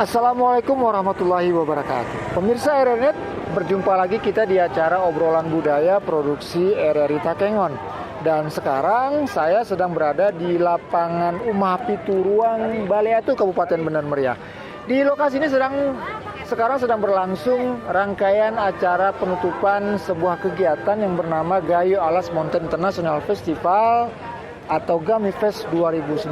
Assalamualaikum warahmatullahi wabarakatuh. Pemirsa RRNet, berjumpa lagi kita di acara obrolan budaya produksi RRI Takengon. Dan sekarang saya sedang berada di lapangan Umah Pituruang, Baleatu, Kabupaten Bener Meriah. Di lokasi ini sekarang sedang berlangsung rangkaian acara penutupan sebuah kegiatan yang bernama Gayo Alas Mountain International Festival atau GAMIFest 2019.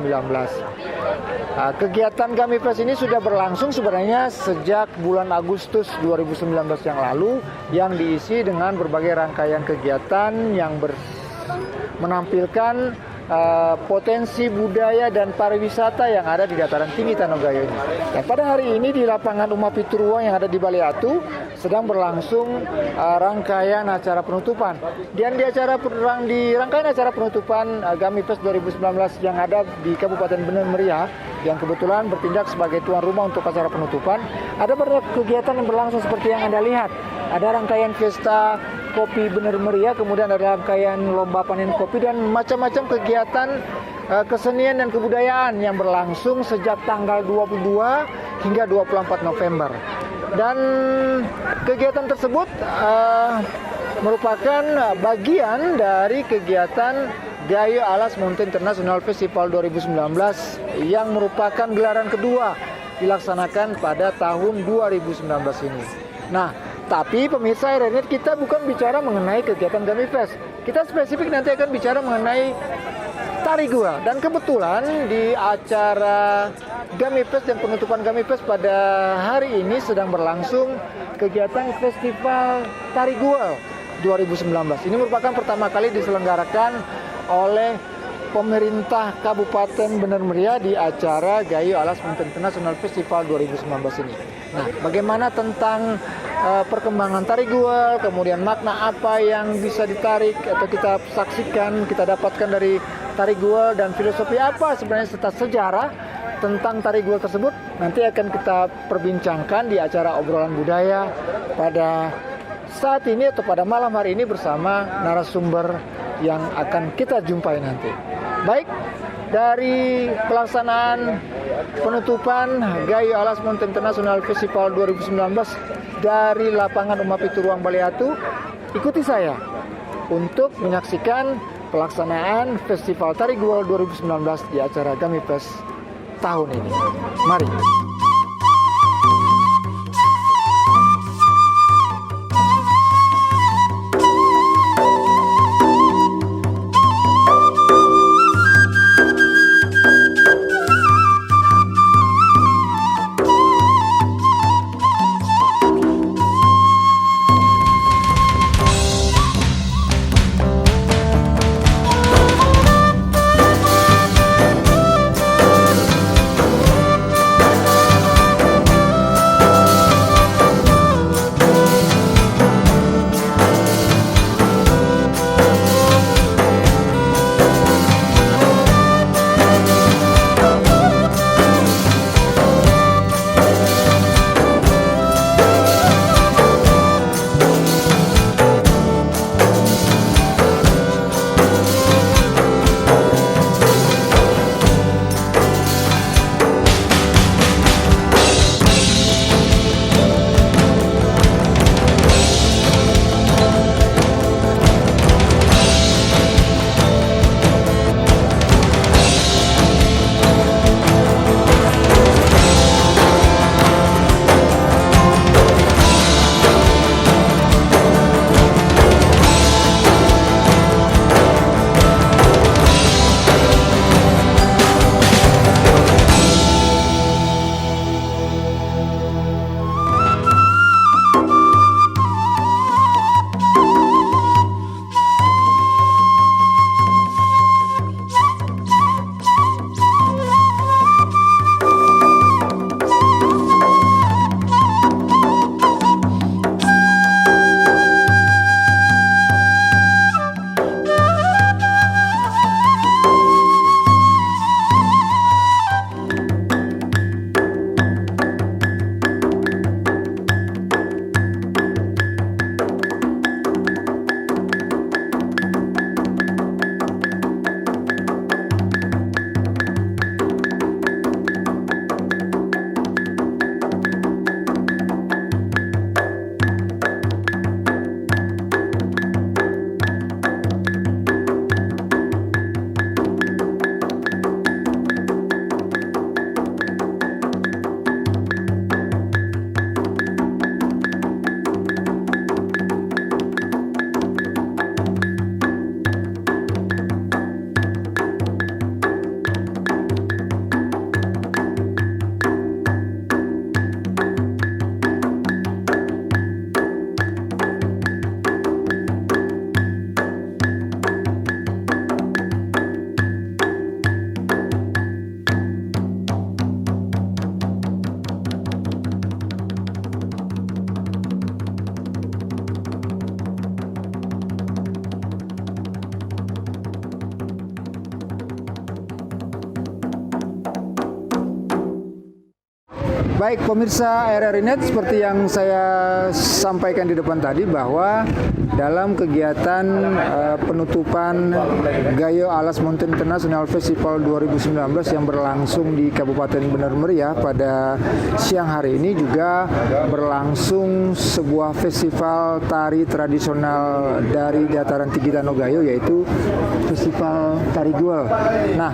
Kegiatan GAMIFest ini sudah berlangsung sebenarnya sejak bulan Agustus 2019 yang lalu, yang diisi dengan berbagai rangkaian kegiatan yang menampilkan potensi budaya dan pariwisata yang ada di dataran tinggi Tanogayo ini. Dan pada hari ini di lapangan Umah Pituruang yang ada di Baleatu sedang berlangsung rangkaian acara penutupan. Dan di rangkaian acara penutupan GAMIFest 2019 yang ada di Kabupaten Bener Meriah, yang kebetulan bertindak sebagai tuan rumah untuk acara penutupan, ada beberapa kegiatan yang berlangsung seperti yang Anda lihat. Ada rangkaian pesta kopi Bener Meriah, kemudian ada rangkaian lomba panen kopi dan macam-macam kegiatan kesenian dan kebudayaan yang berlangsung sejak tanggal 22 hingga 24 November. Dan kegiatan tersebut merupakan bagian dari kegiatan Gayo Alas Mountain International Festival 2019 yang merupakan gelaran kedua dilaksanakan pada tahun 2019 ini. Nah, tapi pemirsa RRNet, kita bukan bicara mengenai kegiatan GAMIFest. Kita spesifik nanti akan bicara mengenai tari gua. Dan kebetulan di acara GAMIFest dan penutupan GAMIFest pada hari ini sedang berlangsung kegiatan Festival Tari Gua 2019. Ini merupakan pertama kali diselenggarakan oleh pemerintah Kabupaten Bener Meriah di acara Gayo Alas Mountain International Festival 2019 ini. Nah, bagaimana tentang perkembangan tari guel, kemudian makna apa yang bisa ditarik atau kita saksikan, kita dapatkan dari tari guel, dan filosofi apa sebenarnya serta sejarah tentang tari guel tersebut, nanti akan kita perbincangkan di acara obrolan budaya pada saat ini atau pada malam hari ini bersama narasumber yang akan kita jumpai nanti. Baik, dari pelaksanaan penutupan Gayo Alas Mountain International Festival 2019 dari lapangan Umah Pituruang Baleatu, ikuti saya untuk menyaksikan pelaksanaan Festival Tari Guel 2019 di acara GAMIFest tahun ini. Mari. Baik pemirsa RRI Net, seperti yang saya sampaikan di depan tadi bahwa dalam kegiatan penutupan Gayo Alas Mountain International Festival 2019 yang berlangsung di Kabupaten Bener Meriah pada siang hari ini juga berlangsung sebuah festival tari tradisional dari dataran tinggi Danau Gayo, yaitu Festival Tari Guel. Nah,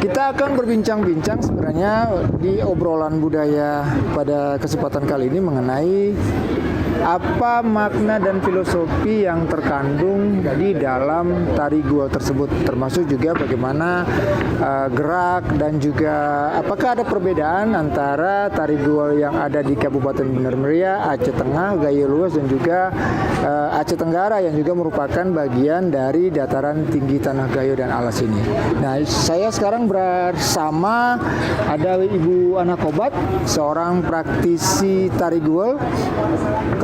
kita akan berbincang-bincang sebenarnya di obrolan budaya pada kesempatan kali ini mengenai apa makna dan filosofi yang terkandung di dalam tari guel tersebut, termasuk juga bagaimana gerak dan juga apakah ada perbedaan antara tari guel yang ada di Kabupaten Bener Meriah, Aceh Tengah, Gayo Luas dan juga Aceh Tenggara yang juga merupakan bagian dari dataran tinggi Tanah Gayo dan Alas ini. Nah, saya sekarang bersama ada Ibu Ana Kobat, seorang praktisi tari guel.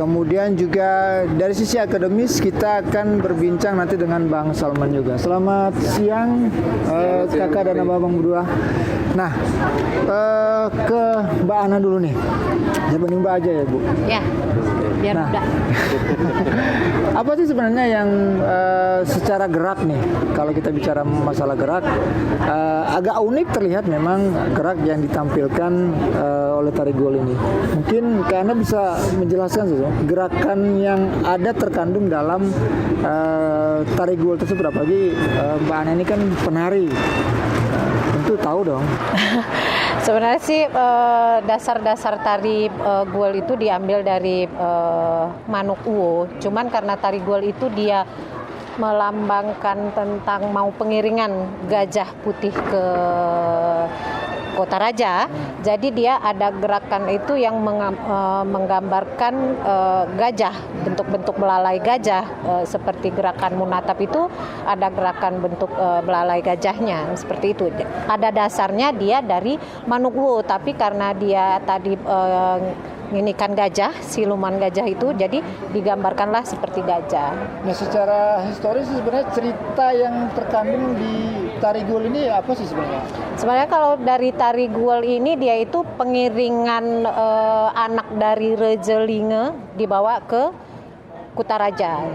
Kemudian juga dari sisi akademis kita akan berbincang nanti dengan Bang Salman juga. Selamat siang kakak dan abang berdua. Nah, ke Mbak Ana dulu nih. Saya banding Mbak aja ya Bu. Ya, biar mudah. Apa sih sebenarnya yang secara gerak nih, kalau kita bicara masalah gerak, agak unik terlihat memang gerak yang ditampilkan oleh tari guel ini. Mungkin karena bisa menjelaskan gerakan yang ada terkandung dalam tari guel tersebut, apalagi Mbak Ana ini kan penari, tentu tahu dong. Sebenarnya sih dasar-dasar tari guel itu diambil dari Manuk Uwo. Cuman karena tari guel itu dia melambangkan tentang mau pengiringan gajah putih ke Kota Raja, jadi dia ada gerakan itu yang menggambarkan gajah, bentuk-bentuk belalai gajah, seperti gerakan Munatap itu ada gerakan bentuk belalai gajahnya, seperti itu. Ada dasarnya dia dari Manuk Uwo, tapi karena dia tadi ini kan gajah, siluman gajah itu, jadi digambarkanlah seperti gajah. Nah, secara historis sebenarnya cerita yang terkandung di tari guel ini apa sih sebenarnya? Sebenarnya kalau dari tari guel ini dia itu pengiringan anak dari Rejelinge dibawa ke Kutaraja.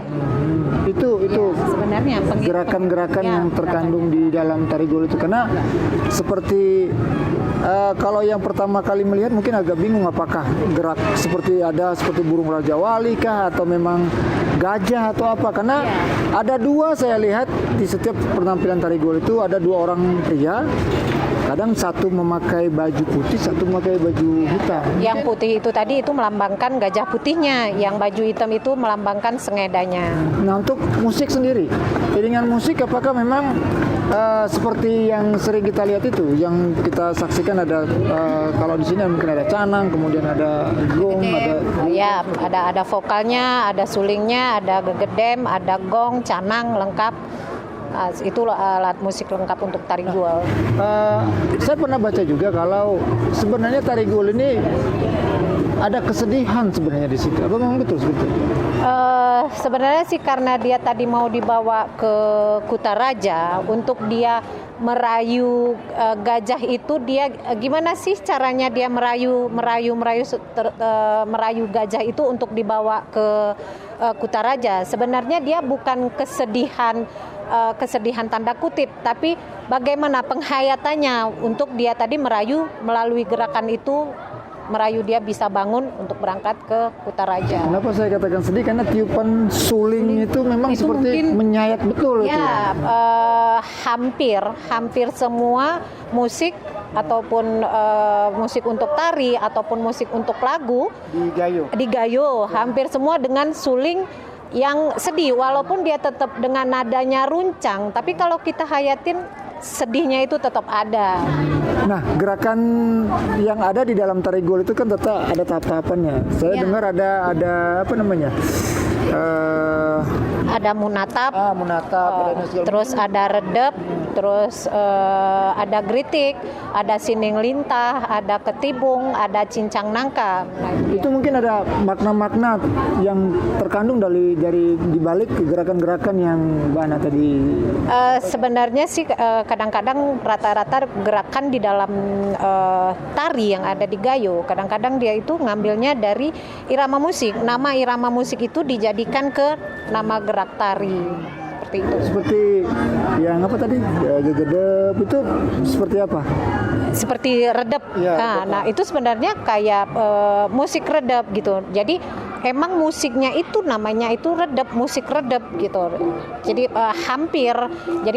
Itu ya, sebenarnya gerakan-gerakan yang terkandung di dalam tari guel itu, karena seperti kalau yang pertama kali melihat mungkin agak bingung apakah gerak seperti burung Raja Wali kah atau memang gajah atau apa, karena ada dua saya lihat di setiap penampilan tari guel itu ada dua orang pria. Kadang satu memakai baju putih, satu memakai baju hitam. Yang putih itu tadi itu melambangkan gajah putihnya, yang baju hitam itu melambangkan sengedanya. Nah, untuk musik sendiri, iringan musik apakah memang seperti yang sering kita lihat itu, yang kita saksikan ada kalau di sini mungkin ada canang, kemudian ada gong, ya ada vokalnya, ada sulingnya, ada gegedem, ada gong, canang lengkap. Itu alat musik lengkap untuk tari guel. Saya pernah baca juga kalau sebenarnya tari guel ini ada kesedihan sebenarnya di situ. Apa memang betul seperti itu? Sebenarnya sih karena dia tadi mau dibawa ke Kutaraja untuk dia merayu gajah itu, dia gimana sih caranya dia merayu gajah itu untuk dibawa ke Kutaraja. Sebenarnya dia bukan kesedihan tanda kutip, tapi bagaimana penghayatannya untuk dia tadi merayu melalui gerakan itu, merayu dia bisa bangun untuk berangkat ke Kutaraja. Kenapa saya katakan sedih? Karena tiupan suling itu memang itu seperti menyayat betul. Ya, hampir semua musik ataupun musik untuk tari ataupun musik untuk lagu di Gayo hampir semua dengan suling yang sedih, walaupun dia tetap dengan nadanya runcang, tapi kalau kita hayatin sedihnya itu tetap ada. Nah, gerakan yang ada di dalam tari guel itu kan tetap ada tahap-tahapannya. Saya dengar ada apa namanya? Ada munatap, munatap, terus ada redep, terus ada gritik, ada sining lintah, ada ketibung, ada cincang nangka. Nah, Itu mungkin ada makna-makna yang terkandung dari dibalik gerakan-gerakan yang Mbak Ana tadi. Sebenarnya sih kadang-kadang rata-rata gerakan di dalam tari yang ada di gayo, kadang-kadang dia itu ngambilnya dari irama musik. Nama irama musik itu dijadikan ke nama gerak tari. Seperti itu. Seperti yang apa tadi? Gegedep itu seperti apa? Seperti redep. Ya, Nah, itu sebenarnya kayak musik redep gitu. Jadi emang musiknya itu namanya itu redep, musik redep gitu. Jadi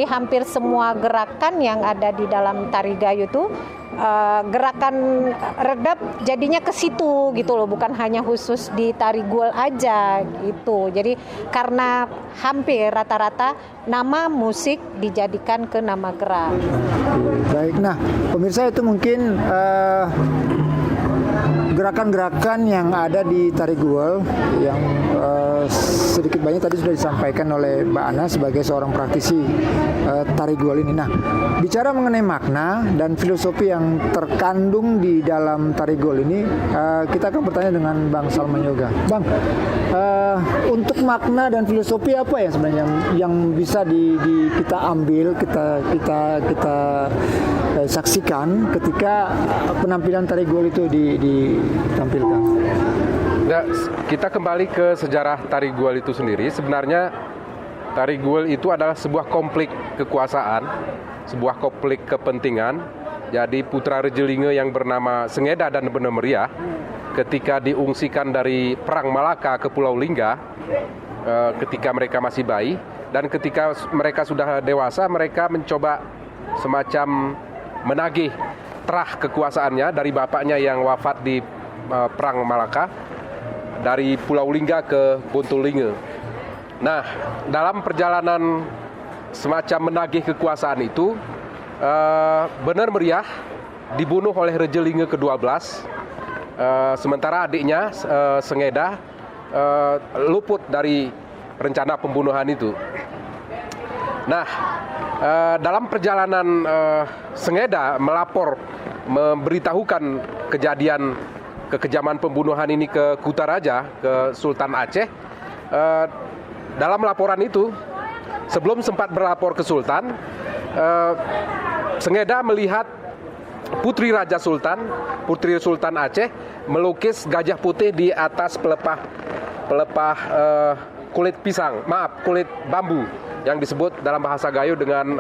hampir semua gerakan yang ada di dalam tari gayo itu gerakan redep jadinya ke situ gitu loh, bukan hanya khusus di tari guel aja gitu. Jadi karena hampir rata-rata nama musik dijadikan ke nama gerak. Baik, nah pemirsa itu mungkin gerakan-gerakan yang ada di tari guel yang sedikit banyak tadi sudah disampaikan oleh Mbak Ana sebagai seorang praktisi tari guel ini. Nah, bicara mengenai makna dan filosofi yang terkandung di dalam tari guel ini, kita akan bertanya dengan Bang Salman Yoga. Bang, untuk makna dan filosofi apa ya sebenarnya yang bisa kita ambil, kita saksikan ketika penampilan tari guel itu ditampilkan? Nah, kita kembali ke sejarah tari guel itu sendiri. Sebenarnya tari guel itu adalah sebuah konflik kekuasaan, sebuah konflik kepentingan. Jadi putra Rejelinge yang bernama Sengeda dan Bener Meriah ketika diungsikan dari Perang Malaka ke Pulau Lingga ketika mereka masih bayi, dan ketika mereka sudah dewasa mereka mencoba semacam menagih terah kekuasaannya dari bapaknya yang wafat di Perang Malaka, dari Pulau Lingga ke Bontolinge. Nah, dalam perjalanan semacam menagih kekuasaan itu, Bener Meriah dibunuh oleh Rejelinge ke-12, sementara adiknya Sengeda luput dari rencana pembunuhan itu. Nah, dalam perjalanan Sengeda melapor, memberitahukan kejadian kekejaman pembunuhan ini ke Kutaraja, ke Sultan Aceh. Dalam laporan itu, sebelum sempat berlapor ke Sultan, Sengeda melihat putri Raja Sultan, putri Sultan Aceh, melukis gajah putih di atas pelepah kulit bambu yang disebut dalam bahasa Gayo dengan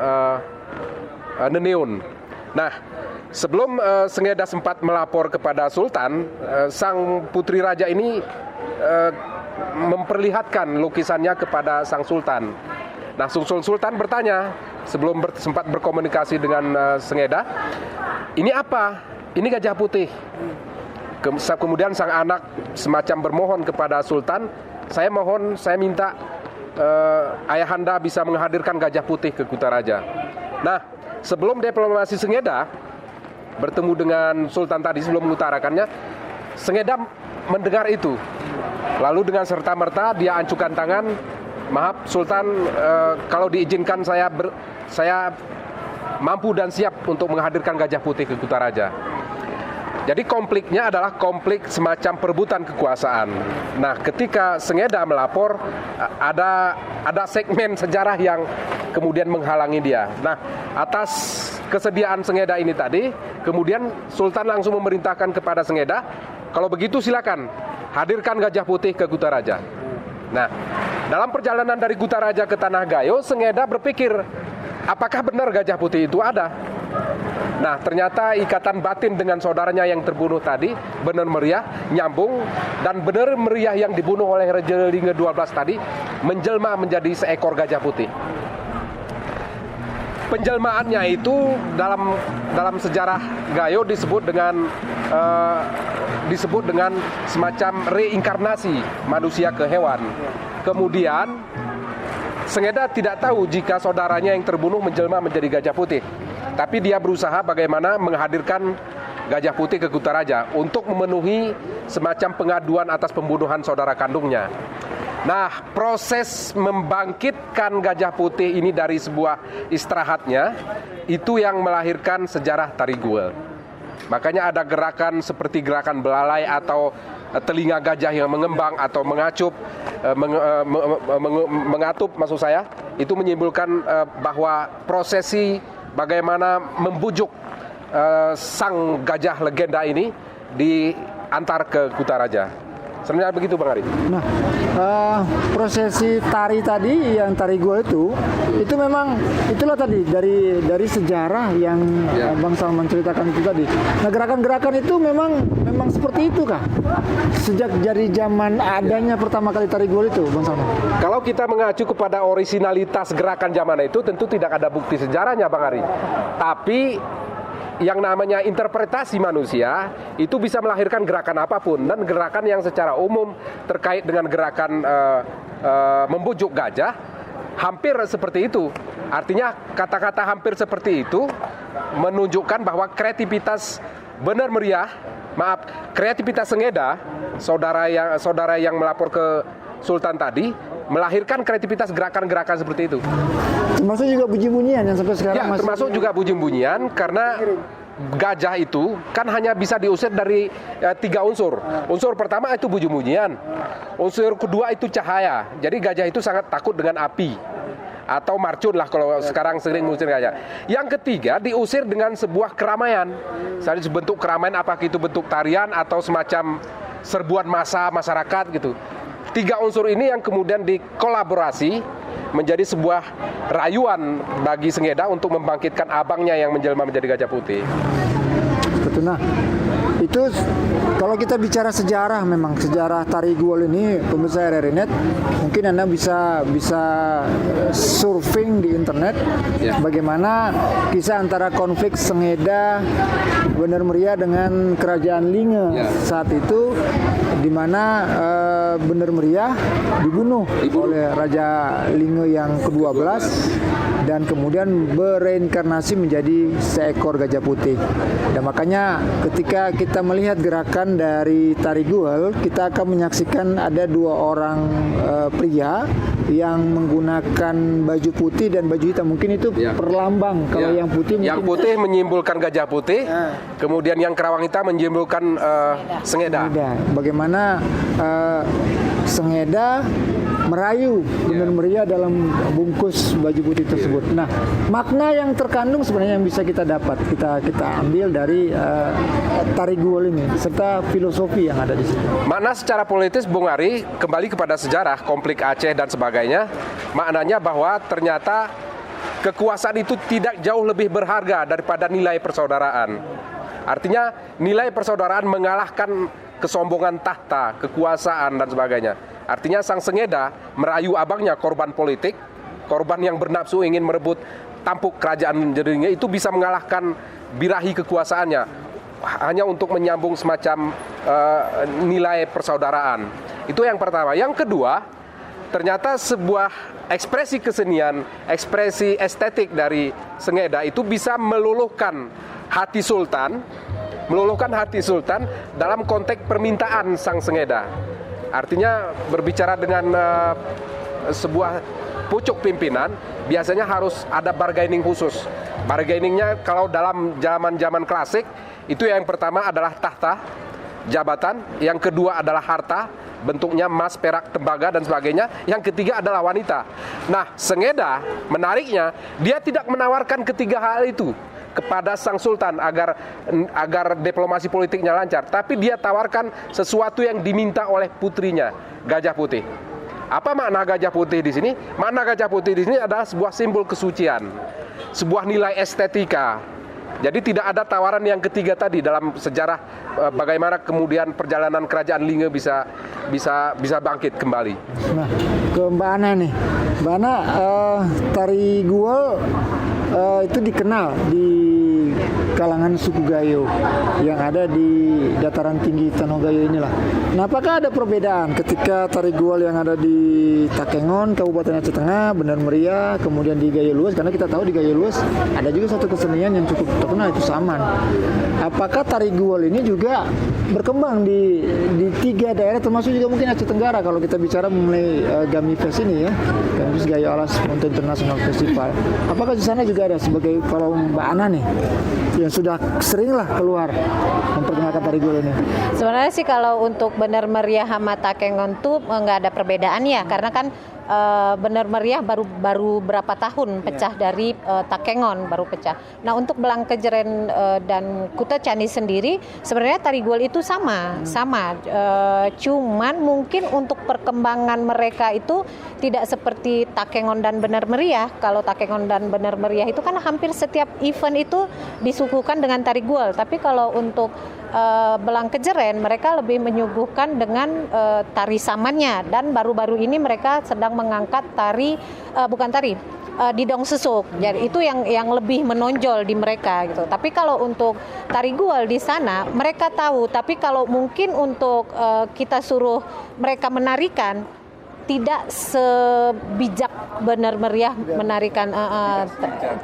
neneun. Nah, sebelum Sengeda sempat melapor kepada Sultan, sang putri raja ini memperlihatkan lukisannya kepada sang Sultan. Nah, Sultan bertanya sebelum sempat berkomunikasi dengan Sengeda, ini apa? Ini gajah putih. Kemudian sang anak semacam bermohon kepada Sultan, saya minta ayahanda bisa menghadirkan gajah putih ke Kutaraja. Nah, sebelum diplomasi Sengeda bertemu dengan Sultan tadi, sebelum mengutarakannya, Sengeda mendengar itu. Lalu dengan serta-merta dia acukan tangan, maaf Sultan, kalau diizinkan saya mampu dan siap untuk menghadirkan gajah putih ke Kutaraja. Jadi konfliknya adalah konflik semacam perebutan kekuasaan. Nah, ketika Sengeda melapor, ada segmen sejarah yang kemudian menghalangi dia. Nah, atas kesediaan Sengeda ini tadi, kemudian Sultan langsung memerintahkan kepada Sengeda, kalau begitu silakan hadirkan gajah putih ke Kutaraja. Nah, dalam perjalanan dari Kutaraja ke Tanah Gayo, Sengeda berpikir, apakah benar gajah putih itu ada? Nah, ternyata ikatan batin dengan saudaranya yang terbunuh tadi, Bener Meriah, nyambung, dan Bener Meriah yang dibunuh oleh Rejelinge 12 tadi menjelma menjadi seekor gajah putih. Penjelmaannya itu dalam sejarah Gayo disebut dengan semacam reinkarnasi manusia ke hewan. Kemudian Sengeda tidak tahu jika saudaranya yang terbunuh menjelma menjadi gajah putih. Tapi dia berusaha bagaimana menghadirkan gajah putih ke Kutaraja untuk memenuhi semacam pengaduan atas pembunuhan saudara kandungnya. Nah, proses membangkitkan Gajah Putih ini dari sebuah istirahatnya, itu yang melahirkan sejarah tari Guel. Makanya ada gerakan seperti gerakan belalai atau telinga gajah yang mengembang atau mengatup maksud saya, itu menyimbolkan bahwa prosesi bagaimana membujuk sang gajah legenda ini diantar ke Kutaraja. Sebenarnya begitu Bang Ari. Nah, prosesi tari tadi yang tari Guel itu memang itulah tadi dari sejarah yang Bang Salman ceritakan itu tadi. Nah, gerakan-gerakan itu memang seperti itu kah? Sejak dari zaman adanya pertama kali tari Guel itu, Bang Salman. Kalau kita mengacu kepada orisinalitas gerakan zaman itu, tentu tidak ada bukti sejarahnya Bang Ari. Tapi yang namanya interpretasi manusia itu bisa melahirkan gerakan apapun, dan gerakan yang secara umum terkait dengan gerakan membujuk gajah hampir seperti itu. Artinya kata-kata hampir seperti itu menunjukkan bahwa kreativitas Bener Meriah, kreativitas Sengeda, saudara yang melapor ke Sultan tadi, melahirkan kreativitas gerakan-gerakan seperti itu. Termasuk juga bunyi-bunyian yang sampai sekarang masih... termasuk juga bunyi-bunyian, karena gajah itu kan hanya bisa diusir dari 3 unsur. Unsur pertama itu bunyi-bunyian. Unsur kedua itu cahaya. Jadi gajah itu sangat takut dengan api. Atau marcun lah kalau sekarang sering mengusir gajah. Yang ketiga diusir dengan sebuah keramaian. Misalnya bentuk keramaian, apakah itu bentuk tarian atau semacam serbuan massa masyarakat gitu. 3 unsur ini yang kemudian dikolaborasi menjadi sebuah rayuan bagi Sengeda untuk membangkitkan abangnya yang menjelma menjadi Gajah Putih. Betul. Nah, itu kalau kita bicara sejarah, memang sejarah tari Guel ini, pemirsa RRI.net, mungkin Anda bisa surfing di internet bagaimana kisah antara konflik Sengeda Bener Meriah dengan Kerajaan Linge saat itu, di mana Bener Meriah dibunuh oleh Raja Linge yang ke-12 dan kemudian bereinkarnasi menjadi seekor gajah putih. Dan makanya ketika kita melihat gerakan dari tari Guel, kita akan menyaksikan ada 2 orang pria yang menggunakan baju putih dan baju hitam. Mungkin itu perlambang. Kalau yang putih mungkin... Yang putih menyimbolkan gajah putih, kemudian yang kerawang hitam menyimbolkan Sengeda. Bagaimana Sengeda merayu Bener Meriah dalam bungkus baju putih tersebut. Nah, makna yang terkandung sebenarnya yang bisa kita dapat, kita ambil dari tari Guel ini serta filosofi yang ada di situ. Makna secara politis, Bung Ari, kembali kepada sejarah konflik Aceh dan sebagainya, maknanya bahwa ternyata kekuasaan itu tidak jauh lebih berharga daripada nilai persaudaraan. Artinya nilai persaudaraan mengalahkan kesombongan tahta, kekuasaan dan sebagainya. Artinya sang Sengeda merayu abangnya, korban politik, korban yang bernafsu ingin merebut tampuk kerajaan jadinya, itu bisa mengalahkan birahi kekuasaannya hanya untuk menyambung semacam nilai persaudaraan. Itu yang pertama. Yang kedua, ternyata sebuah ekspresi kesenian, ekspresi estetik dari Sengeda itu bisa meluluhkan hati Sultan dalam konteks permintaan sang Sengeda. Artinya berbicara dengan sebuah pucuk pimpinan, biasanya harus ada bargaining khusus. Bargainingnya kalau dalam zaman klasik, itu yang pertama adalah tahta, jabatan, yang kedua adalah harta, bentuknya emas, perak, tembaga, dan sebagainya. Yang ketiga adalah wanita. Nah, Sengeda menariknya, dia tidak menawarkan ketiga hal itu kepada sang sultan agar diplomasi politiknya lancar, tapi dia tawarkan sesuatu yang diminta oleh putrinya, Gajah Putih. Apa makna Gajah Putih di sini? Makna Gajah Putih di sini adalah sebuah simbol kesucian, sebuah nilai estetika. Jadi tidak ada tawaran yang ketiga tadi dalam sejarah bagaimana kemudian perjalanan kerajaan Linge bisa bangkit kembali. Nah, ke Mbak Ana nih. Mbak Ana, tari Guel itu dikenal di kalangan suku Gayo yang ada di dataran tinggi Tanah Gayo inilah. Nah, apakah ada perbedaan ketika tari gual yang ada di Takengon, Kabupaten Aceh Tengah, Benar Meriah, kemudian di Gayo Luas, karena kita tahu di Gayo Luas ada juga satu kesenian yang cukup terkenal, itu Saman. Apakah tari gual ini juga berkembang di 3 daerah, termasuk juga mungkin Aceh Tenggara kalau kita bicara mengenai Gamifest ini ya, Gamifest Gayo Alas Mountain International Festival. Apakah di sana juga ada, sebagai kalau Mbak Ana nih yang sudah sering lah keluar memperkenalkan tari gual ini? Sebenarnya sih kalau untuk Benar Meriah sama Takengon tuh nggak ada perbedaan ya, karena kan Benar Meriah baru berapa tahun pecah dari Takengon baru pecah. Nah, untuk Belang Kejeren dan Kuta Candi sendiri sebenarnya tari gual itu sama. Cuman mungkin untuk perkembangan mereka itu tidak seperti Takengon dan Benar Meriah. Kalau Takengon dan Benar Meriah itu kan hampir setiap event itu disuguhkan dengan tari gual. Tapi kalau untuk Belang Kejeren mereka lebih menyuguhkan dengan tari samannya, dan baru-baru ini mereka sedang mengangkat didong sesuk. Jadi itu yang lebih menonjol di mereka gitu. Tapi kalau untuk tari gual di sana mereka tahu, tapi kalau mungkin untuk kita suruh mereka menarikan tidak sebijak Benar Meriah menarikan,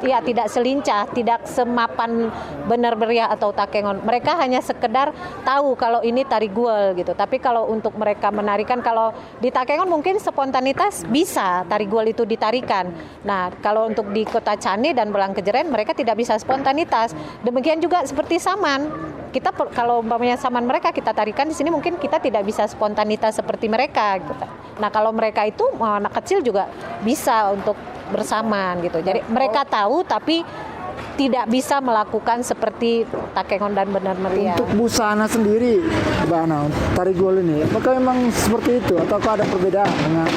tidak selincah, tidak semapan Benar Meriah atau Takengon. Mereka hanya sekedar tahu kalau ini tari gual gitu. Tapi kalau untuk mereka menarikan, kalau di Takengon mungkin spontanitas bisa tari gual itu ditarikan. Nah, kalau untuk di Kota Candi dan Belang Kejeren mereka tidak bisa spontanitas. Demikian juga seperti Saman. Kita kalau umpamanya Saman mereka kita tarikan di sini mungkin kita tidak bisa spontanitas seperti mereka gitu. Nah, kalau mereka itu anak kecil juga bisa untuk bersamaan gitu. Jadi mereka tahu tapi tidak bisa melakukan seperti Takengon dan Benar Meriah. Untuk busana sendiri, Mbak Ana, tari gual ini, apakah memang seperti itu ataukah ada perbedaan dengan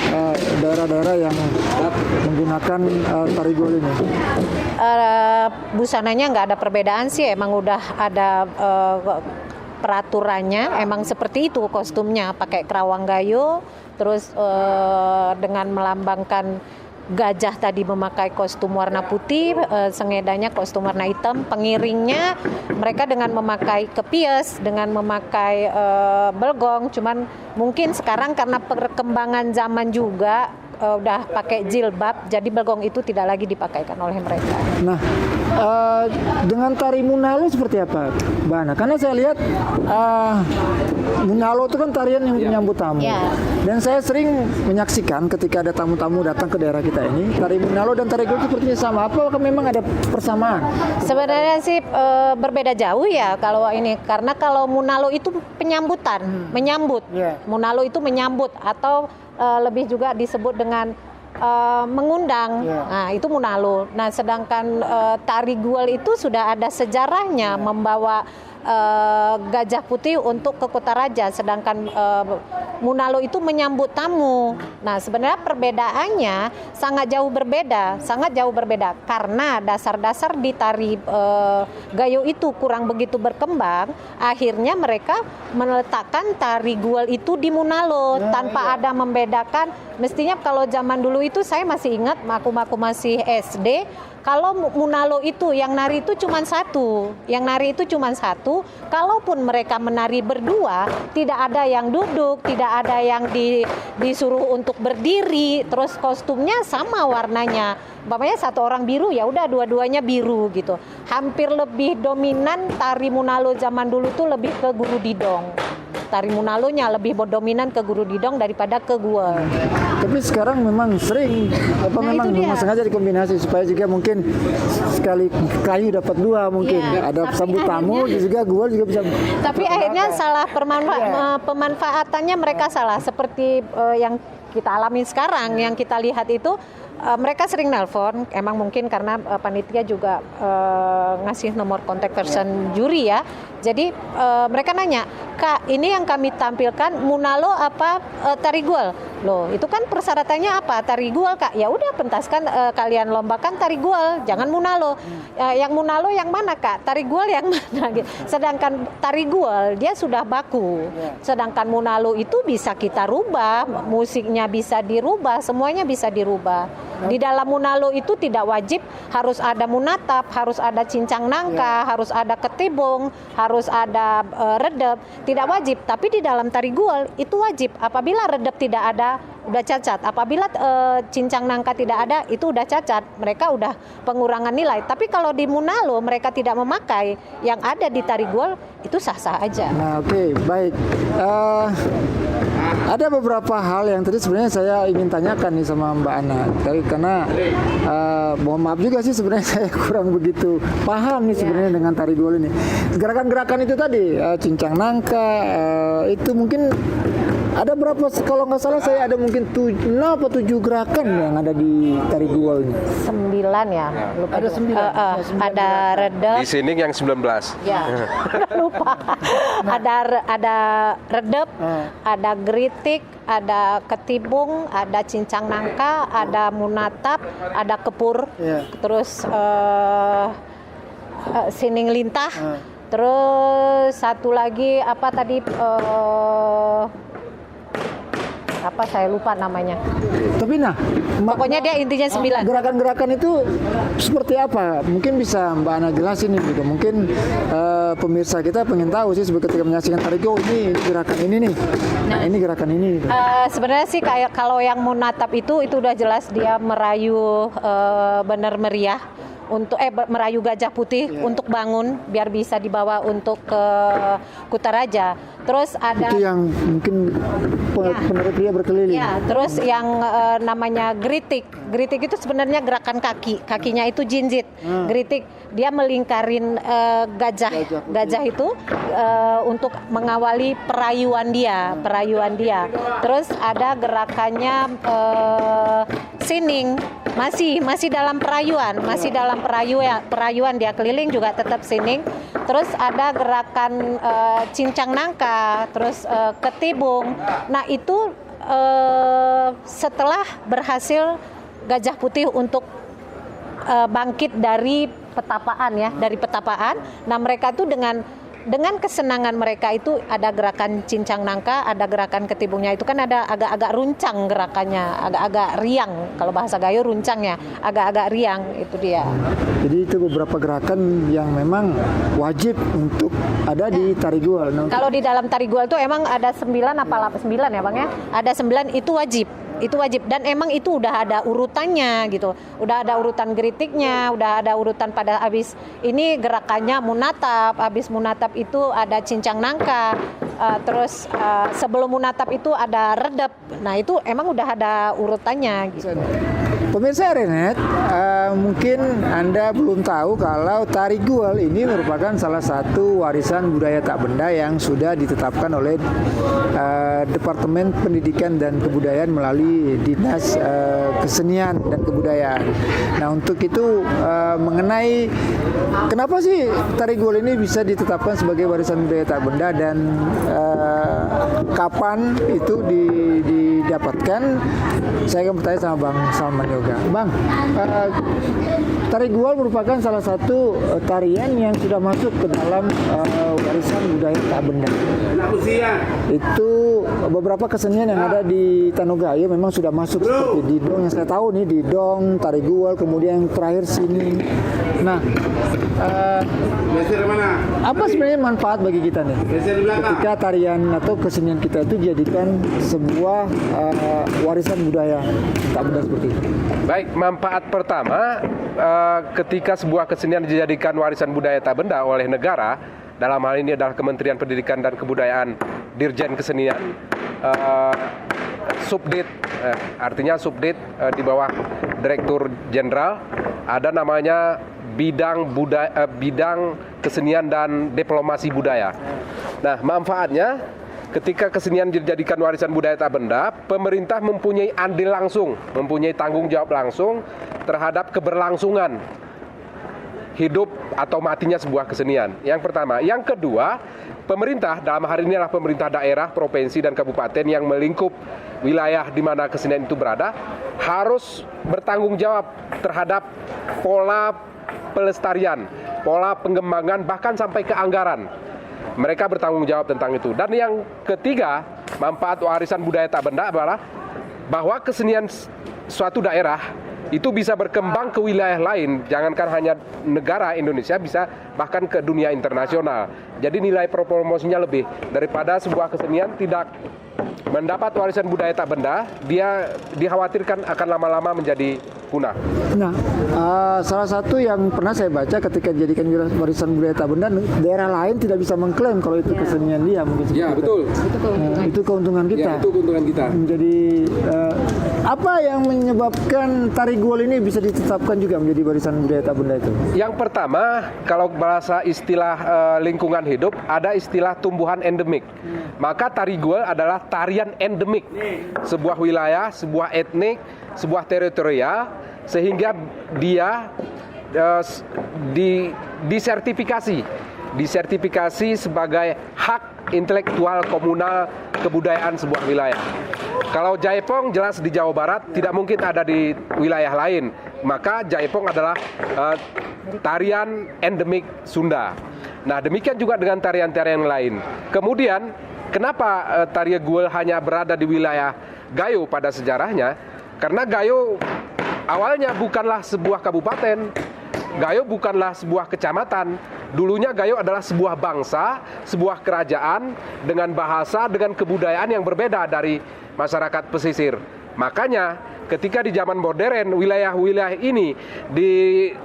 daerah-daerah yang menggunakan tari gual ini? Busananya nggak ada perbedaan sih, emang udah ada peraturannya, emang seperti itu kostumnya, pakai kerawang gayo, terus dengan melambangkan gajah tadi memakai kostum warna putih, sengedanya kostum warna hitam, pengiringnya mereka dengan memakai kepias, dengan memakai belgong. Cuman mungkin sekarang karena perkembangan zaman juga udah pakai jilbab, jadi belgong itu tidak lagi dipakaikan oleh mereka. Nah, dengan tari Munalo seperti apa, Mbak Ana? Karena saya lihat Munalo itu kan tarian yang menyambut tamu. Ya. Dan saya sering menyaksikan ketika ada tamu-tamu datang ke daerah kita ini, tari Munalo dan tari gual sepertinya sama. Apakah memang ada persamaan? Sebenarnya sih berbeda jauh ya kalau ini, karena kalau Munalo itu penyambutan, menyambut. Yeah. Munalo itu menyambut atau lebih juga disebut dengan mengundang. Yeah. Nah, itu Munalo. Nah, sedangkan tari gual itu sudah ada sejarahnya, membawa gajah putih untuk ke Kota Raja, sedangkan Munalo itu menyambut tamu. Nah, sebenarnya perbedaannya sangat jauh berbeda karena dasar-dasar di tari gayo itu kurang begitu berkembang. Akhirnya mereka meletakkan tari gual itu di Munalo tanpa ada membedakan. Mestinya kalau zaman dulu itu saya masih ingat, aku masih SD. Kalau Munalo itu yang nari itu cuma satu, kalaupun mereka menari berdua, tidak ada yang duduk, tidak ada yang disuruh untuk berdiri, terus kostumnya sama warnanya. Umpamanya satu orang biru, ya udah dua-duanya biru gitu. Hampir lebih dominan tari Munalo zaman dulu tuh lebih ke guru didong. Tari Munalonya lebih dominan ke guru didong daripada ke gual. Tapi sekarang memang sering memang sengaja dikombinasi supaya juga mungkin sekali kayu dapat dua mungkin. Ya, ada sambut tamu juga gual juga bisa. Tapi akhirnya salah pemanfaatannya mereka salah, seperti yang kita alami sekarang, yang kita lihat itu mereka sering nelpon, emang mungkin karena panitia juga ngasih nomor kontak person juri ya. Jadi mereka nanya, "Kak, ini yang kami tampilkan Munalo apa tari gual?" Loh, itu kan persyaratannya apa? Tari gual, Kak. Ya udah, pentaskan kalian lombakan tari gual, jangan Munalo. Yang Munalo yang mana, Kak? Tari gual yang mana? Sedangkan tari gual dia sudah baku. Sedangkan Munalo itu bisa kita rubah, musiknya bisa dirubah, semuanya bisa dirubah. Di dalam Munalo itu tidak wajib harus ada munatap, harus ada cincang nangka, harus ada ketibung, harus ada redep, tidak wajib. Tapi di dalam tari guel itu wajib. Apabila redep tidak ada, udah cacat. Apabila cincang nangka tidak ada, itu udah cacat. Mereka udah pengurangan nilai. Tapi kalau di Munalo mereka tidak memakai yang ada di tari guel, itu sah-sah aja. Nah, oke, baik. Ada beberapa hal yang tadi sebenarnya saya ingin tanyakan nih sama Mbak Ana. Karena mohon maaf juga sih sebenarnya saya kurang begitu paham nih sebenarnya dengan tari guel ini. Gerakan-gerakan itu tadi, cincang nangka, itu mungkin ada berapa, kalau nggak salah saya ada mungkin 6 atau 7 gerakan yang ada di tari guel ini. 9 ya. Lupa Ada 9. Ada redep. Di sini yang 19. Ya, lupa. Ada redep, ada geritik, ada ketibung, ada cincang nangka, ada munatap, ada kepur, terus sining lintah, terus satu lagi apa tadi? Apa saya lupa namanya. Tapi Pokoknya dia intinya 9. Gerakan-gerakan itu seperti apa? Mungkin bisa Mbak Ana jelasin nih gitu. Mungkin pemirsa kita pengen tahu sih ketika menyaksikan tari guel ini gerakan ini nih. Nah, ini gerakan ini. Sebenarnya sih kayak kalau yang munatap itu udah jelas dia merayu benar meriah untuk merayu gajah putih untuk bangun biar bisa dibawa untuk ke Kutaraja. Terus ada itu yang mungkin penari pria berkeliling. Ya, terus yang namanya geritik. Geritik itu sebenarnya gerakan kakinya itu jinjit. Geritik dia melingkarin gajah itu untuk mengawali perayuan dia. Terus ada gerakannya sining. Masih dalam perayuan dia keliling juga tetap sining. Terus ada gerakan cincang nangka, terus ketibung. Nah itu setelah berhasil gajah putih untuk bangkit dari petapaan. Nah mereka itu dengan kesenangan mereka itu ada gerakan cincang nangka, ada gerakan ketibungnya itu kan ada agak-agak runcang gerakannya, agak-agak riang. Kalau bahasa Gayo runcangnya agak-agak riang, itu dia. Jadi itu beberapa gerakan yang memang wajib untuk ada di tari guel. Kalau di dalam tari guel itu emang ada 9 apa 9 ya Bang ya? Ada 9 itu wajib. Dan emang itu udah ada urutannya gitu. Udah ada urutan geritiknya, udah ada urutan pada habis ini gerakannya munatap, habis munatap itu ada cincang nangka, terus sebelum munatap itu ada redep. Nah, itu emang udah ada urutannya gitu. Pemirsa Renet, mungkin Anda belum tahu kalau tari guel ini merupakan salah satu warisan budaya tak benda yang sudah ditetapkan oleh Departemen Pendidikan dan Kebudayaan melalui Dinas Kesenian dan Kebudayaan. Nah, untuk itu mengenai kenapa sih tari guel ini bisa ditetapkan sebagai warisan budaya tak benda dan kapan itu didapatkan, saya akan bertanya sama Bang Salman Yoga. Bang, tari guel merupakan salah satu tarian yang sudah masuk ke dalam warisan budaya tak benda. Itu beberapa kesenian yang ada di Tanogayo memang sudah masuk seperti didong yang saya tahu nih, didong, tari guel, kemudian yang terakhir sini. Nah, apa sebenarnya manfaat bagi kita nih ketika tarian atau kesenian kita itu dijadikan sebuah warisan budaya tak benda seperti itu? Baik, manfaat pertama ketika sebuah kesenian dijadikan warisan budaya tak benda oleh negara, dalam hal ini adalah Kementerian Pendidikan dan Kebudayaan, Dirjen Kesenian, Subdit, artinya Subdit di bawah Direktur Jenderal, ada namanya bidang kesenian dan diplomasi budaya. Nah, manfaatnya ketika kesenian dijadikan warisan budaya tak benda, pemerintah mempunyai andil langsung, mempunyai tanggung jawab langsung terhadap keberlangsungan hidup atau matinya sebuah kesenian. Yang pertama. Yang kedua, pemerintah, dalam hari ini adalah pemerintah daerah, provinsi, dan kabupaten yang melingkup wilayah di mana kesenian itu berada, harus bertanggung jawab terhadap pola pelestarian, pola pengembangan, bahkan sampai ke anggaran. Mereka bertanggung jawab tentang itu. Dan yang ketiga, manfaat warisan budaya tak benda adalah bahwa kesenian suatu daerah itu bisa berkembang ke wilayah lain, jangankan hanya negara Indonesia, bisa bahkan ke dunia internasional. Jadi nilai promosinya lebih daripada sebuah kesenian tidak mendapat warisan budaya tak benda, dia dikhawatirkan akan lama-lama menjadi punah. Nah, salah satu yang pernah saya baca ketika dijadikan warisan budaya tak benda, daerah lain tidak bisa mengklaim kalau itu kesenian dia mungkin. Ya, betul. Nah, itu keuntungan kita. Ya, itu keuntungan kita. Menjadi apa yang menyebabkan tari guol ini bisa ditetapkan juga menjadi warisan budaya tak benda itu? Yang pertama, kalau bahasa istilah lingkungan hidup, ada istilah tumbuhan endemik. Maka tari guol adalah tarian endemik sebuah wilayah, sebuah etnik, sebuah teritorial, sehingga dia disertifikasi sebagai hak intelektual komunal kebudayaan sebuah wilayah. Kalau Jaipong jelas di Jawa Barat, tidak mungkin ada di wilayah lain. Maka Jaipong adalah tarian endemik Sunda. Nah, demikian juga dengan tarian-tarian lain. Kemudian, kenapa tari guol hanya berada di wilayah Gayo pada sejarahnya? Karena Gayo awalnya bukanlah sebuah kabupaten, Gayo bukanlah sebuah kecamatan. Dulunya Gayo adalah sebuah bangsa, sebuah kerajaan dengan bahasa, dengan kebudayaan yang berbeda dari masyarakat pesisir. Makanya ketika di zaman modern wilayah-wilayah ini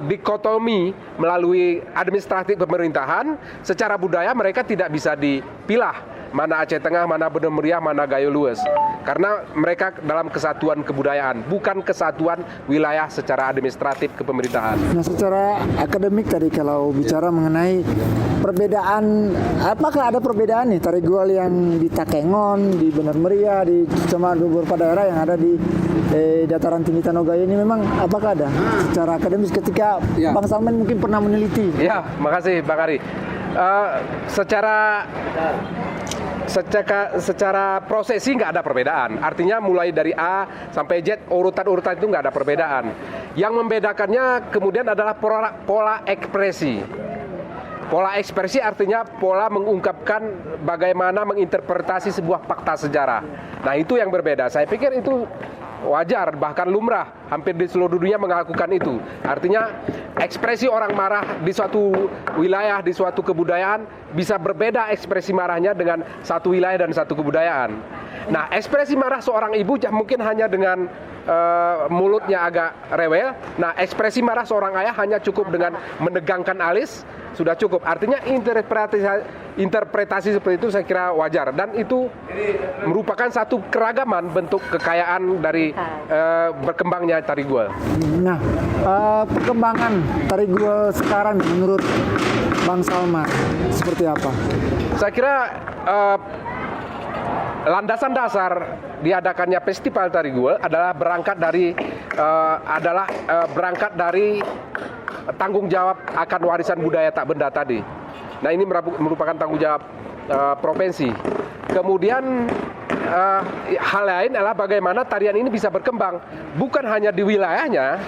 dikotomi melalui administratif pemerintahan, secara budaya mereka tidak bisa dipilah. Mana Aceh Tengah, mana Bener Meriah, mana Gayo Lues. Karena mereka dalam kesatuan kebudayaan, bukan kesatuan wilayah secara administratif kepemerintahan. Nah, secara akademik tadi kalau bicara mengenai perbedaan, apakah ada perbedaan nih tari guol yang di Takengon, di Bener Meriah, di beberapa daerah yang ada di dataran tinggi Tanogayo ini, memang apakah ada secara akademis ketika Bang Salman mungkin pernah meneliti? Ya, makasih Bang Ari. Secara prosesi nggak ada perbedaan. Artinya mulai dari A sampai Z, urutan-urutan itu nggak ada perbedaan. Yang membedakannya kemudian adalah pola ekspresi. Pola ekspresi artinya pola mengungkapkan bagaimana menginterpretasi sebuah fakta sejarah. Nah, itu yang berbeda. Saya pikir itu wajar, bahkan lumrah, hampir di seluruh dunia melakukan itu. Artinya ekspresi orang marah di suatu wilayah, di suatu kebudayaan bisa berbeda ekspresi marahnya dengan satu wilayah dan satu kebudayaan. Nah, ekspresi marah seorang ibu mungkin hanya dengan mulutnya agak rewel. Nah, ekspresi marah seorang ayah hanya cukup dengan menegangkan alis, sudah cukup. Artinya interpretasi seperti itu saya kira wajar, dan itu merupakan satu keragaman bentuk kekayaan dari berkembangnya tari guol. Nah, perkembangan tari guol sekarang menurut Bang Salman seperti apa? Saya kira landasan dasar diadakannya festival tari guol adalah berangkat dari tanggung jawab akan warisan budaya tak benda tadi. Nah, ini merupakan tanggung jawab provinsi. Kemudian hal lain adalah bagaimana tarian ini bisa berkembang bukan hanya di wilayahnya,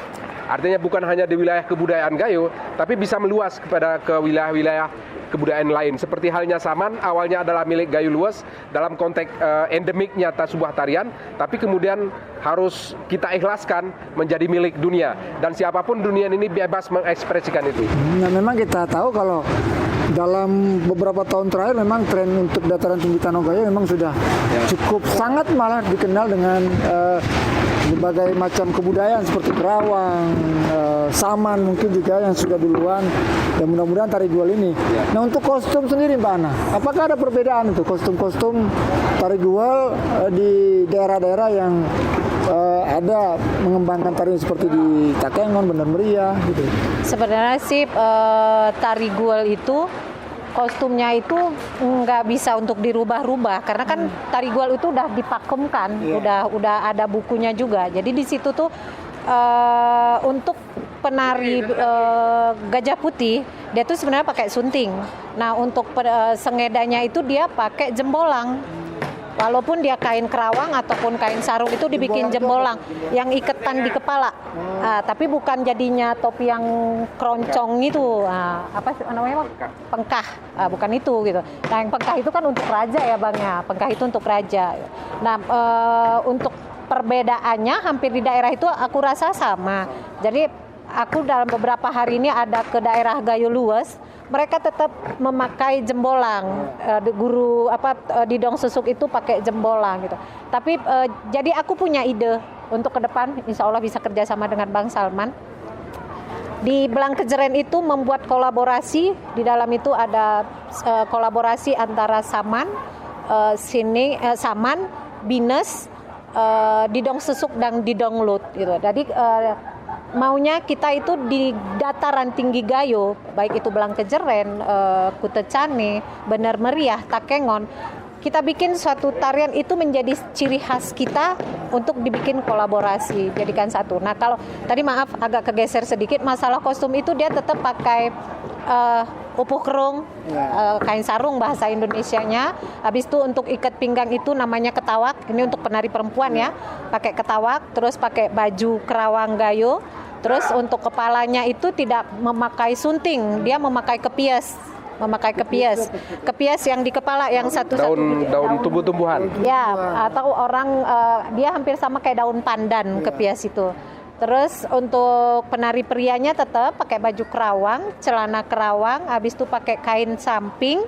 artinya bukan hanya di wilayah kebudayaan Gayo, tapi bisa meluas ke wilayah-wilayah kebudayaan lain. Seperti halnya Saman, awalnya adalah milik Gayo Lues dalam konteks endemiknya sebuah tarian, tapi kemudian harus kita ikhlaskan menjadi milik dunia, dan siapapun dunia ini bebas mengekspresikan itu. Nah, memang kita tahu kalau dalam beberapa tahun terakhir memang tren untuk dataran tinggi Tanogayo memang sudah cukup sangat malah dikenal dengan berbagai macam kebudayaan seperti Kerawang, Saman mungkin juga yang sudah duluan, dan mudah-mudahan tari guol ini. Nah, untuk kostum sendiri Mbak Ana, apakah ada perbedaan itu kostum-kostum tari guol di daerah-daerah yang ada mengembangkan tari seperti di Takengon, Bener Meriah gitu? Sebenarnya sih tari guol itu kostumnya itu nggak bisa untuk dirubah-rubah karena kan tari guol itu udah dipakemkan, udah ada bukunya juga. Jadi di situ tuh untuk penari Gajah Putih dia tuh sebenarnya pakai sunting. Nah, untuk sengedanya itu dia pakai jembolang. Walaupun dia kain Kerawang ataupun kain sarung itu dibikin jembolang yang iketan di kepala, tapi bukan jadinya topi yang keroncong itu, apa namanya, pengkah, bukan itu gitu. Nah, yang pengkah itu kan untuk raja ya Bang ya, pengkah itu untuk raja. Nah, untuk perbedaannya hampir di daerah itu aku rasa sama. Jadi aku dalam beberapa hari ini ada ke daerah Gayo Lues, mereka tetap memakai jembolang. Di Dong Susuk itu pakai jembolang gitu. Tapi jadi aku punya ide untuk ke depan, insya Allah bisa kerjasama dengan Bang Salman. Di Belang Kejeren itu membuat kolaborasi, di dalam itu ada kolaborasi antara Saman, Saman, Bines, Didong Susuk dan Didong Lut gitu. Jadi maunya kita itu di dataran tinggi Gayo, baik itu Belang Kejeren, Kute Cane, Bener Meriah, Takengon, kita bikin suatu tarian itu menjadi ciri khas kita untuk dibikin kolaborasi, jadikan satu. Nah kalau tadi maaf agak kegeser sedikit, masalah kostum itu dia tetap pakai upuh kerung, kain sarung bahasa Indonesianya. Habis itu untuk ikat pinggang itu namanya ketawak, ini untuk penari perempuan ya, pakai ketawak, terus pakai baju kerawang Gayo. Terus untuk kepalanya itu tidak memakai sunting, dia memakai kepias. Kepias yang di kepala yang satu-satu daun tumbuh-tumbuhan. Ya, atau orang dia hampir sama kayak daun pandan kepias itu. Terus untuk penari prianya tetap pakai baju kerawang, celana kerawang, habis itu pakai kain samping,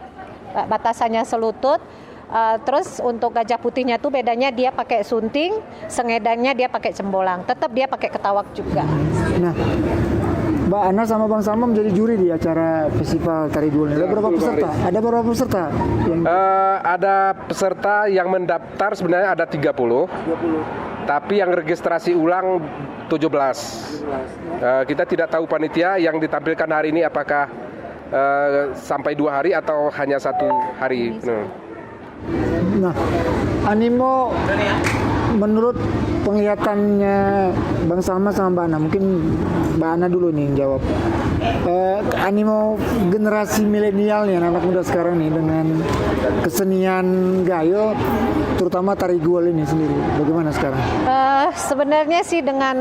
batasannya selutut. Terus untuk Gajah Putihnya tuh bedanya dia pakai sunting, sengedannya dia pakai cembolang. Tetap dia pakai ketawak juga. Nah, Mbak Ana sama Bang Salman menjadi juri di acara festival tari Guel ini. Ada berapa peserta? Ada berapa peserta? Ada peserta yang mendaftar sebenarnya ada 30. Tapi yang registrasi ulang 17. Kita tidak tahu panitia yang ditampilkan hari ini apakah sampai 2 hari atau hanya 1 hari. Nah, animo menurut penglihatannya Bang Salman sama Mbak Ana, mungkin Mbak Ana dulu nih yang jawab. Animo generasi milenial nih, anak muda sekarang nih dengan kesenian Gayo, terutama tari Guel ini sendiri, bagaimana sekarang? Sebenarnya sih dengan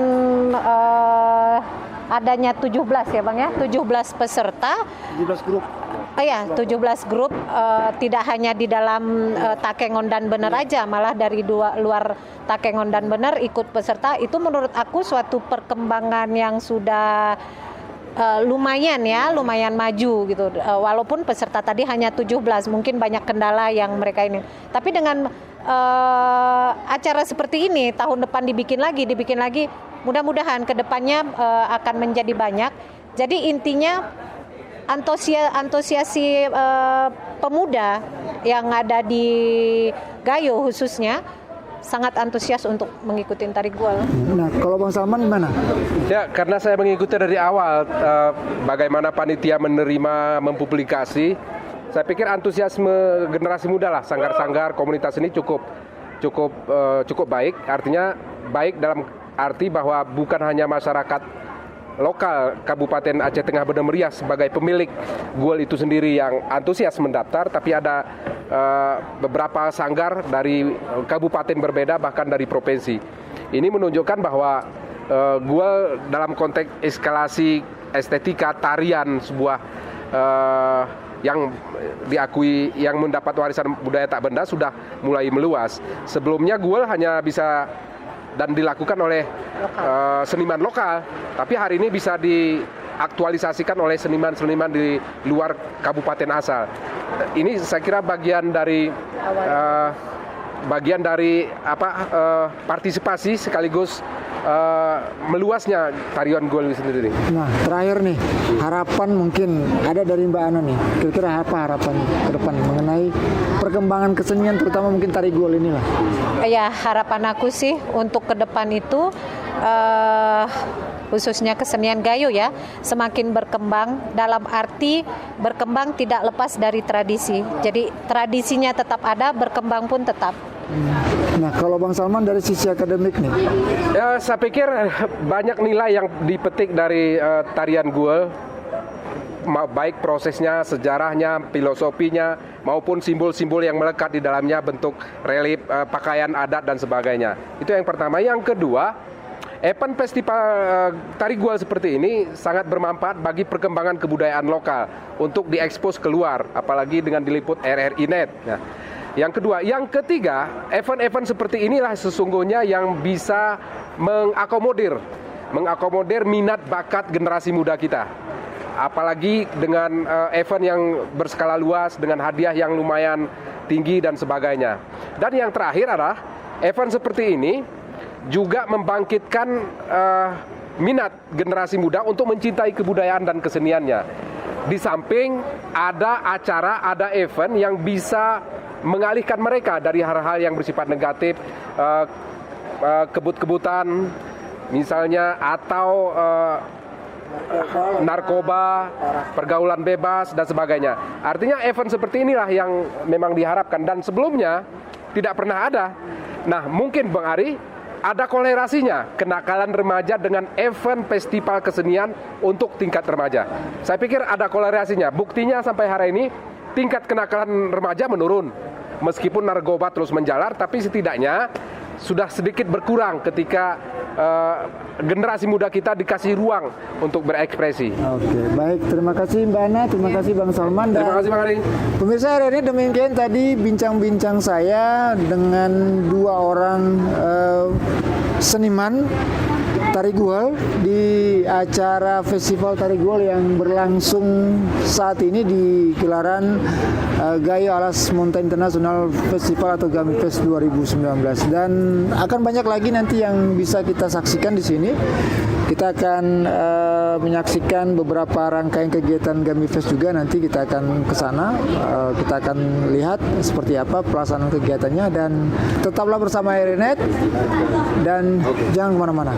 adanya 17 ya Bang ya, 17 peserta. 17 grup. 17 grup, tidak hanya di dalam Takengon dan Bener aja, malah dari luar Takengon dan Bener ikut peserta. Itu menurut aku suatu perkembangan yang sudah lumayan maju gitu. Walaupun peserta tadi hanya 17, mungkin banyak kendala yang mereka ini. Tapi dengan acara seperti ini tahun depan dibikin lagi, mudah-mudahan ke depannya akan menjadi banyak. Jadi intinya antusiasi pemuda yang ada di Gayo khususnya sangat antusias untuk mengikuti tari Guel. Nah, kalau Bang Salman gimana? Ya, karena saya mengikuti dari awal bagaimana panitia menerima mempublikasi, saya pikir antusiasme generasi muda lah, sanggar-sanggar komunitas ini cukup baik. Artinya baik dalam arti bahwa bukan hanya masyarakat lokal Kabupaten Aceh Tengah Bener Meriah sebagai pemilik Guel itu sendiri yang antusias mendaftar, tapi ada beberapa sanggar dari kabupaten berbeda, bahkan dari provinsi. Ini menunjukkan bahwa Guel dalam konteks eskalasi estetika tarian sebuah yang diakui, yang mendapat warisan budaya tak benda sudah mulai meluas. Sebelumnya Guel hanya bisa dan dilakukan oleh seniman lokal, tapi hari ini bisa diaktualisasikan oleh seniman-seniman di luar kabupaten asal. Ini saya kira bagian dari partisipasi sekaligus meluasnya tarian Guel sendiri. Nah, terakhir nih, harapan mungkin ada dari Mbak Ana nih. Kira-kira apa harapan ke depan mengenai perkembangan kesenian, terutama mungkin tari Guel inilah? Ya, harapan aku sih untuk ke depan itu khususnya kesenian Gayo ya, semakin berkembang, dalam arti berkembang tidak lepas dari tradisi. Jadi tradisinya tetap ada, berkembang pun tetap. Nah, kalau Bang Salman dari sisi akademik nih? Ya, saya pikir banyak nilai yang dipetik dari tarian Guel, baik prosesnya, sejarahnya, filosofinya, maupun simbol-simbol yang melekat di dalamnya, bentuk relief, pakaian adat dan sebagainya. Itu yang pertama. Yang kedua, event festival tari Guel seperti ini sangat bermanfaat bagi perkembangan kebudayaan lokal untuk diekspos keluar, apalagi dengan diliput RRI Net. Nah, Yang kedua, yang ketiga, event-event seperti inilah sesungguhnya yang bisa mengakomodir minat bakat generasi muda kita. Apalagi dengan event yang berskala luas, dengan hadiah yang lumayan tinggi dan sebagainya. Dan yang terakhir adalah event seperti ini juga membangkitkan minat generasi muda untuk mencintai kebudayaan dan keseniannya. Di samping ada acara, ada event yang bisa mengalihkan mereka dari hal-hal yang bersifat negatif, kebut-kebutan misalnya, atau narkoba, pergaulan bebas dan sebagainya. Artinya event seperti inilah yang memang diharapkan, dan sebelumnya tidak pernah ada. Nah, mungkin Bang Ari, ada kolerasinya kenakalan remaja dengan event festival kesenian untuk tingkat remaja. Saya pikir ada kolerasinya. Buktinya sampai hari ini tingkat kenakalan remaja menurun. Meskipun narkoba terus menjalar, tapi setidaknya sudah sedikit berkurang ketika generasi muda kita dikasih ruang untuk berekspresi. Oke, baik. Terima kasih Mbak Ana, terima kasih Bang Salman. Terima kasih Bang Ari. Pemirsa, hari ini demikian tadi bincang-bincang saya dengan dua orang seniman Tari Guel di acara Festival Tari Guel yang berlangsung saat ini di gelaran Gayo Alas Monta International Festival atau Gamifest 2019, dan akan banyak lagi nanti yang bisa kita saksikan di sini. Kita akan menyaksikan beberapa rangkaian kegiatan Gamifest juga, nanti kita akan ke sana, kita akan lihat seperti apa pelaksanaan kegiatannya, dan tetaplah bersama Airenet dan jangan kemana-mana.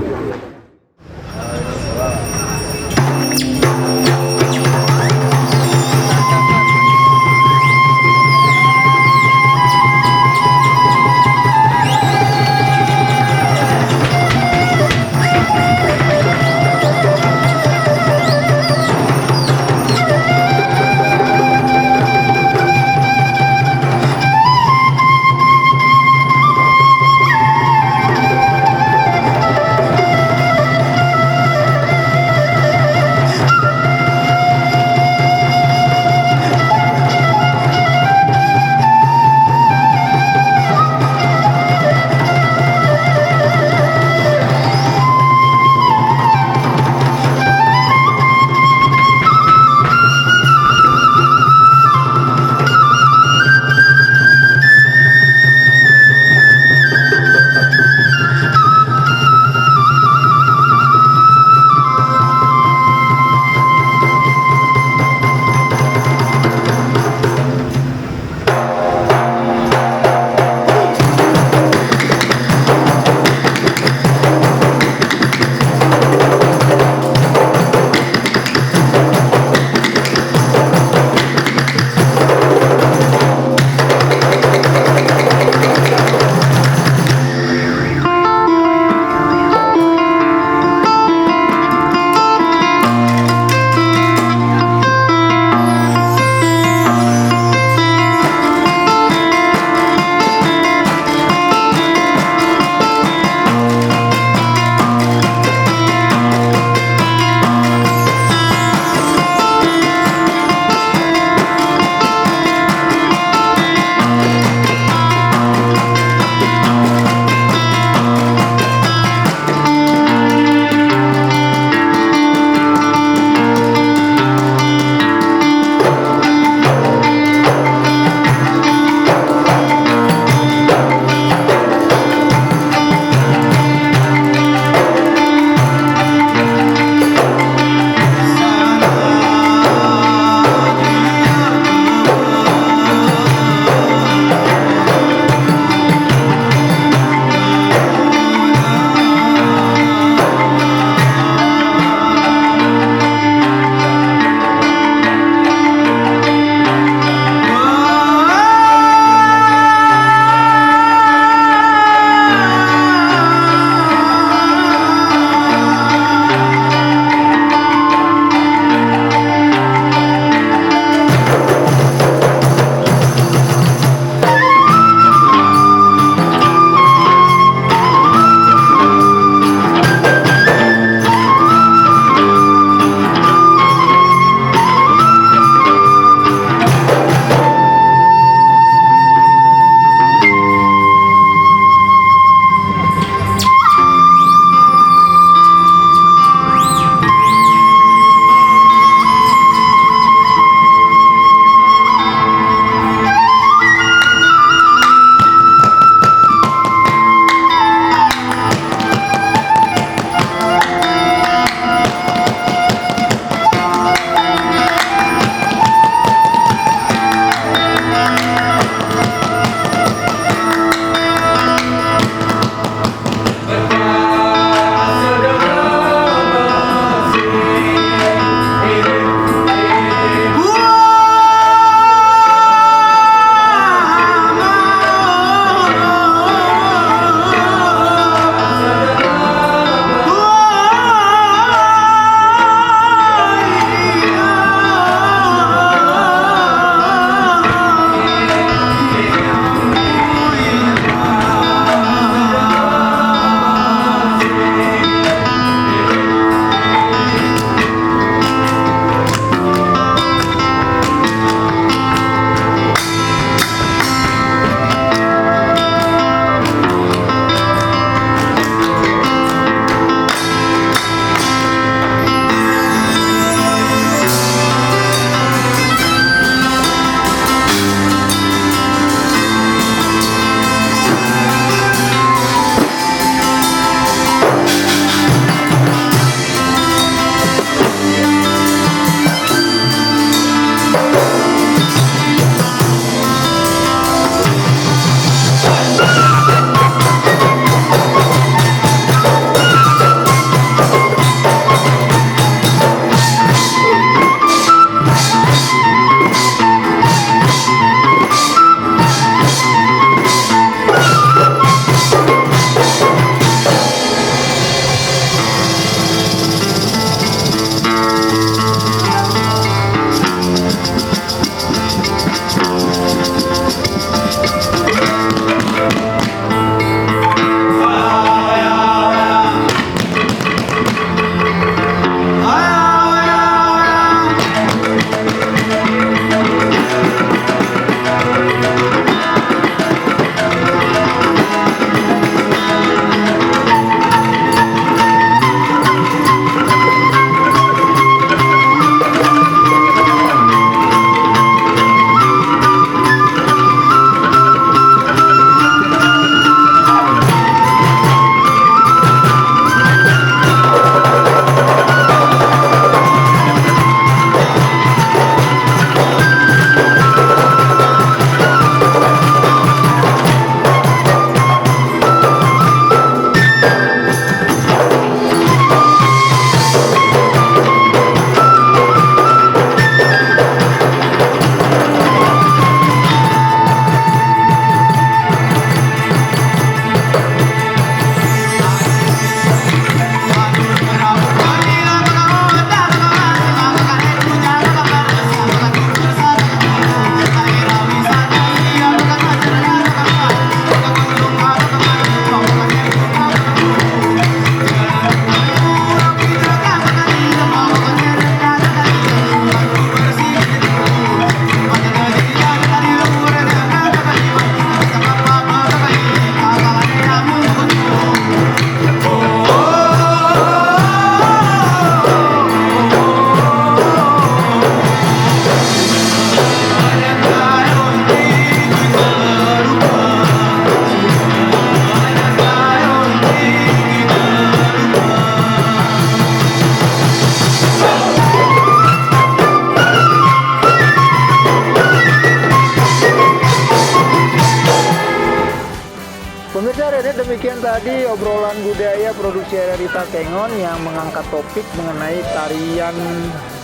Pemirsa Rene, demikian tadi obrolan budaya produksi RRI Takengon yang mengangkat topik mengenai tarian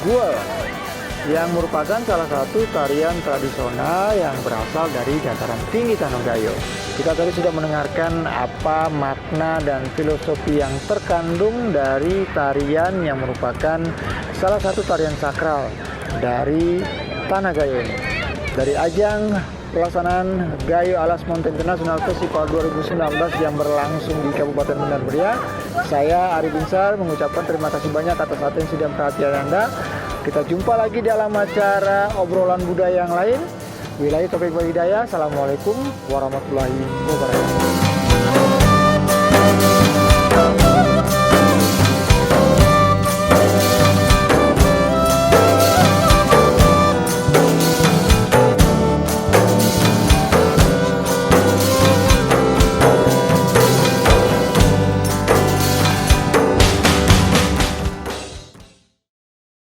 Guel yang merupakan salah satu tarian tradisional yang berasal dari dataran tinggi Tanah Gayo. Kita tadi sudah mendengarkan apa makna dan filosofi yang terkandung dari tarian yang merupakan salah satu tarian sakral dari Tanah Gayo ini. Dari ajang pelaksanaan Gayo Alas Mountain International Festival 2019 yang berlangsung di Kabupaten Bandar Muria, saya Ari Binsar mengucapkan terima kasih banyak atas atensi dan perhatian Anda. Kita jumpa lagi dalam acara obrolan budaya yang lain. Wilayah Topik Hidayah. Assalamualaikum warahmatullahi wabarakatuh.